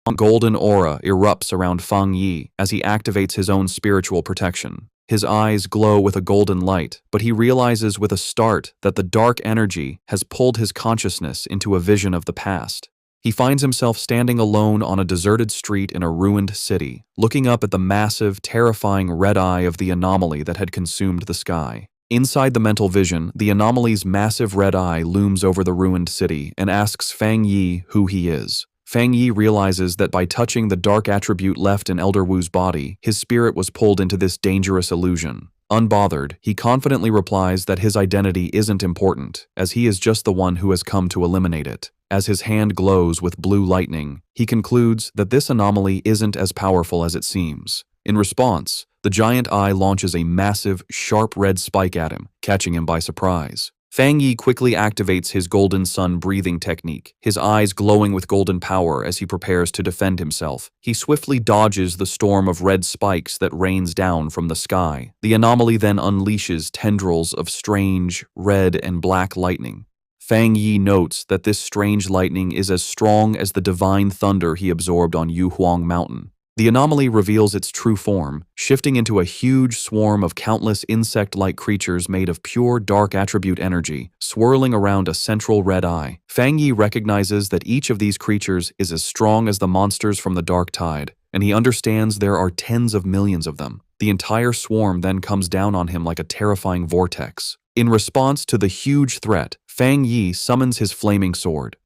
A golden aura erupts around Fang Yi as he activates his own spiritual protection. His eyes glow with a golden light, but he realizes with a start that the dark energy has pulled his consciousness into a vision of the past. He finds himself standing alone on a deserted street in a ruined city, looking up at the massive, terrifying red eye of the anomaly that had consumed the sky. Inside the mental vision, the anomaly's massive red eye looms over the ruined city and asks Fang Yi who he is. Fang Yi realizes that by touching the dark attribute left in Elder Wu's body, his spirit was pulled into this dangerous illusion. Unbothered, he confidently replies that his identity isn't important, as he is just the one who has come to eliminate it. As his hand glows with blue lightning, he concludes that this anomaly isn't as powerful as it seems. In response, the giant eye launches a massive, sharp red spike at him, catching him by surprise. Fang Yi quickly activates his golden sun breathing technique, his eyes glowing with golden power as he prepares to defend himself. He swiftly dodges the storm of red spikes that rains down from the sky. The anomaly then unleashes tendrils of strange, red and black lightning. Fang Yi notes that this strange lightning is as strong as the divine thunder he absorbed on Yuhuang Mountain. The anomaly reveals its true form, shifting into a huge swarm of countless insect-like creatures made of pure dark attribute energy, swirling around a central red eye. Fang Yi recognizes that each of these creatures is as strong as the monsters from the Dark Tide, and he understands there are tens of millions of them. The entire swarm then comes down on him like a terrifying vortex. In response to the huge threat, Fang Yi summons his flaming sword.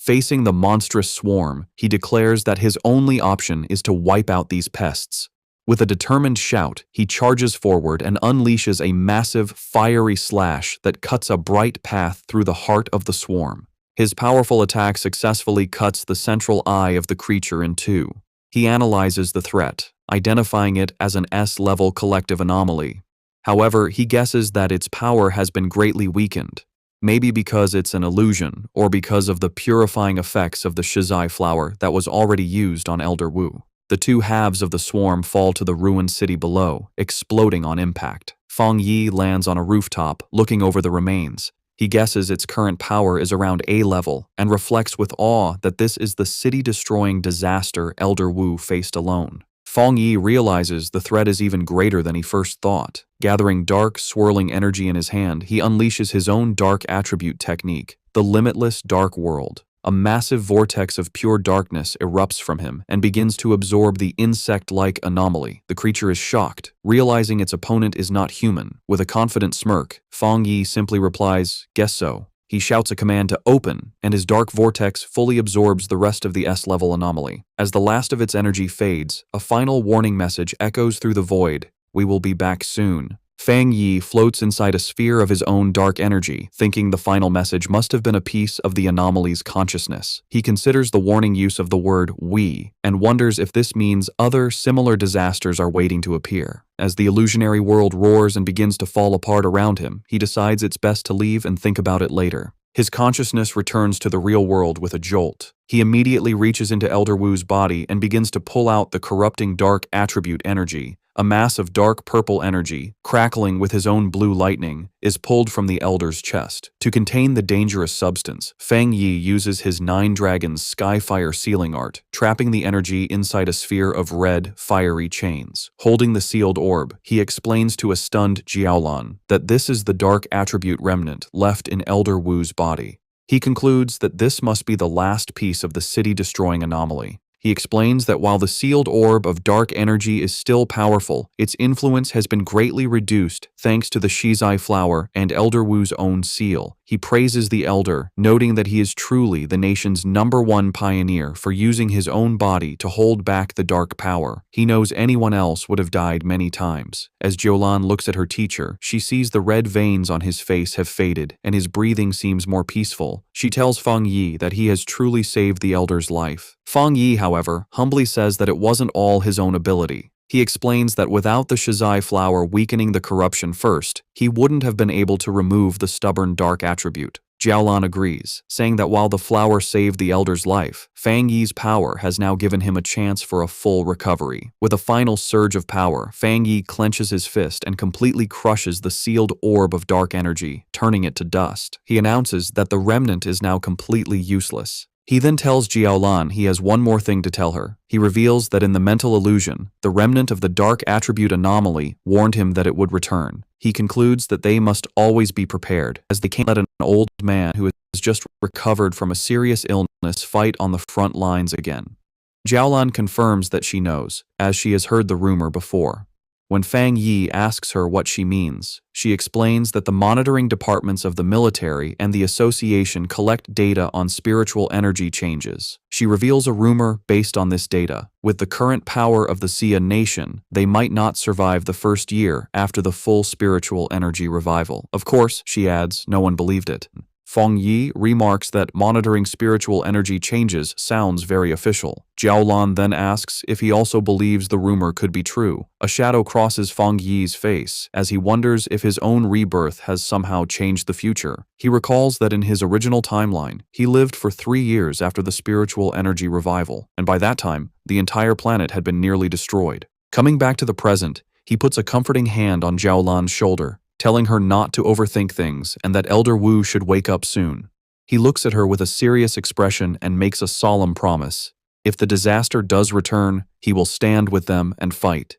Facing the monstrous swarm, he declares that his only option is to wipe out these pests. With a determined shout, he charges forward and unleashes a massive, fiery slash that cuts a bright path through the heart of the swarm. His powerful attack successfully cuts the central eye of the creature in two. He analyzes the threat, identifying it as an S-level collective anomaly. However, he guesses that its power has been greatly weakened. Maybe because it's an illusion, or because of the purifying effects of the shizai flower that was already used on Elder Wu. The two halves of the swarm fall to the ruined city below, exploding on impact. Fang Yi lands on a rooftop, looking over the remains. He guesses its current power is around A level, and reflects with awe that this is the city-destroying disaster Elder Wu faced alone. Fang Yi realizes the threat is even greater than he first thought. Gathering dark, swirling energy in his hand, he unleashes his own dark attribute technique, the limitless dark world. A massive vortex of pure darkness erupts from him and begins to absorb the insect-like anomaly. The creature is shocked, realizing its opponent is not human. With a confident smirk, Fang Yi simply replies, "Guess so." He shouts a command to open, and his dark vortex fully absorbs the rest of the S-level anomaly. As the last of its energy fades, a final warning message echoes through the void: "We will be back soon." Fang Yi floats inside a sphere of his own dark energy, thinking the final message must have been a piece of the anomaly's consciousness. He considers the warning use of the word "we" and wonders if this means other similar disasters are waiting to appear. As the illusionary world roars and begins to fall apart around him, he decides it's best to leave and think about it later. His consciousness returns to the real world with a jolt. He immediately reaches into Elder Wu's body and begins to pull out the corrupting dark attribute energy. A mass of dark purple energy, crackling with his own blue lightning, is pulled from the Elder's chest. To contain the dangerous substance, Fang Yi uses his 9 Dragons Skyfire sealing art, trapping the energy inside a sphere of red, fiery chains. Holding the sealed orb, he explains to a stunned Jiaolan that this is the dark attribute remnant left in Elder Wu's body. He concludes that this must be the last piece of the city-destroying anomaly. He explains that while the sealed orb of dark energy is still powerful, its influence has been greatly reduced thanks to the shizai flower and Elder Wu's own seal. He praises the Elder, noting that he is truly the nation's #1 pioneer for using his own body to hold back the dark power. He knows anyone else would have died many times. As Jiaolan looks at her teacher, she sees the red veins on his face have faded and his breathing seems more peaceful. She tells Fang Yi that he has truly saved the Elder's life. Fang Yi, however, humbly says that it wasn't all his own ability. He explains that without the shizai flower weakening the corruption first, he wouldn't have been able to remove the stubborn dark attribute. Jiaolan agrees, saying that while the flower saved the Elder's life, Fang Yi's power has now given him a chance for a full recovery. With a final surge of power, Fang Yi clenches his fist and completely crushes the sealed orb of dark energy, turning it to dust. He announces that the remnant is now completely useless. He then tells Jiaolan he has one more thing to tell her. He reveals that in the mental illusion, the remnant of the dark attribute anomaly warned him that it would return. He concludes that they must always be prepared, as they can't let an old man who has just recovered from a serious illness fight on the front lines again. Jiaolan confirms that she knows, as she has heard the rumor before. When Fang Yi asks her what she means, she explains that the monitoring departments of the military and the association collect data on spiritual energy changes. She reveals a rumor based on this data. With the current power of the Xia nation, they might not survive the first year after the full spiritual energy revival. Of course, she adds, no one believed it. Feng Yi remarks that monitoring spiritual energy changes sounds very official. Jiaolan then asks if he also believes the rumor could be true. A shadow crosses Feng Yi's face as he wonders if his own rebirth has somehow changed the future. He recalls that in his original timeline, he lived for 3 years after the spiritual energy revival, and by that time, the entire planet had been nearly destroyed. Coming back to the present, he puts a comforting hand on Jiaolan's shoulder, telling her not to overthink things and that Elder Wu should wake up soon. He looks at her with a serious expression and makes a solemn promise. If the disaster does return, he will stand with them and fight.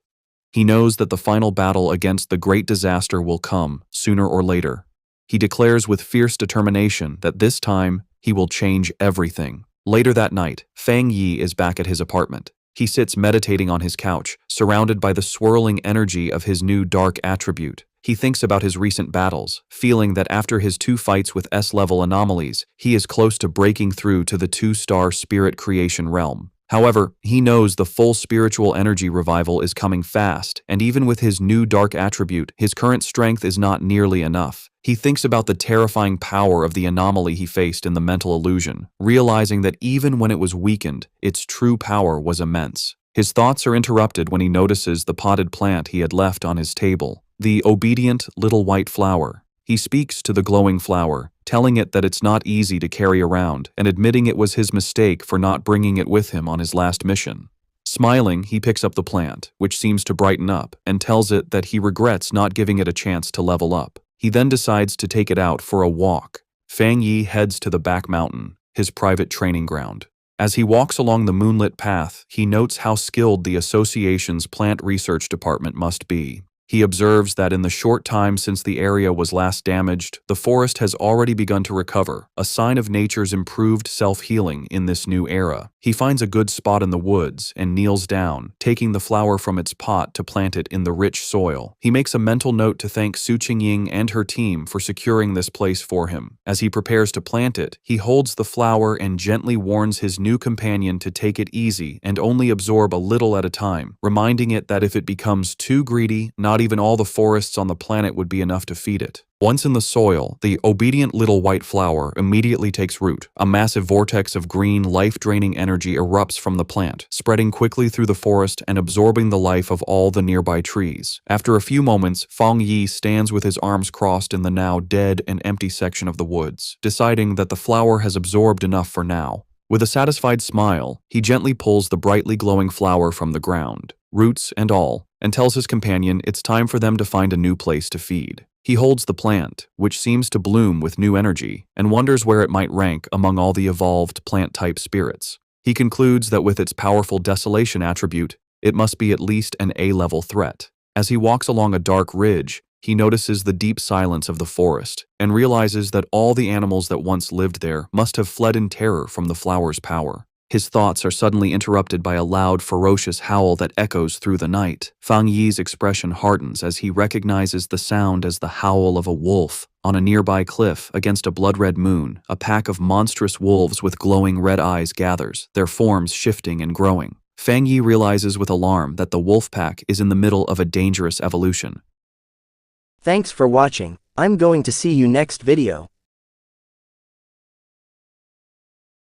He knows that the final battle against the great disaster will come, sooner or later. He declares with fierce determination that this time, he will change everything. Later that night, Fang Yi is back at his apartment. He sits meditating on his couch, surrounded by the swirling energy of his new dark attribute. He thinks about his recent battles, feeling that after his 2 fights with S-level anomalies, he is close to breaking through to the 2-star spirit creation realm. However, he knows the full spiritual energy revival is coming fast, and even with his new dark attribute, his current strength is not nearly enough. He thinks about the terrifying power of the anomaly he faced in the mental illusion, realizing that even when it was weakened, its true power was immense. His thoughts are interrupted when he notices the potted plant he had left on his table. The obedient little white flower. He speaks to the glowing flower, telling it that it's not easy to carry around and admitting it was his mistake for not bringing it with him on his last mission. Smiling, he picks up the plant, which seems to brighten up, and tells it that he regrets not giving it a chance to level up. He then decides to take it out for a walk. Fang Yi heads to the back mountain, his private training ground. As he walks along the moonlit path, he notes how skilled the association's plant research department must be. He observes that in the short time since the area was last damaged, the forest has already begun to recover, a sign of nature's improved self-healing in this new era. He finds a good spot in the woods and kneels down, taking the flower from its pot to plant it in the rich soil. He makes a mental note to thank Su Qingying and her team for securing this place for him. As he prepares to plant it, he holds the flower and gently warns his new companion to take it easy and only absorb a little at a time, reminding it that if it becomes too greedy, not even all the forests on the planet would be enough to feed it. Once in the soil, the obedient little white flower immediately takes root. A massive vortex of green, life-draining energy erupts from the plant, spreading quickly through the forest and absorbing the life of all the nearby trees. After a few moments, Feng Yi stands with his arms crossed in the now dead and empty section of the woods, deciding that the flower has absorbed enough for now. With a satisfied smile, he gently pulls the brightly glowing flower from the ground, roots and all, and tells his companion it's time for them to find a new place to feed. He holds the plant, which seems to bloom with new energy, and wonders where it might rank among all the evolved plant-type spirits. He concludes that with its powerful desolation attribute, it must be at least an A-level threat. As he walks along a dark ridge, he notices the deep silence of the forest, and realizes that all the animals that once lived there must have fled in terror from the flower's power. His thoughts are suddenly interrupted by a loud, ferocious howl that echoes through the night. Fang Yi's expression hardens as he recognizes the sound as the howl of a wolf. On a nearby cliff, against a blood-red moon, a pack of monstrous wolves with glowing red eyes gathers, their forms shifting and growing. Fang Yi realizes with alarm that the wolf pack is in the middle of a dangerous evolution. Thanks for watching. I'm going to see you next video.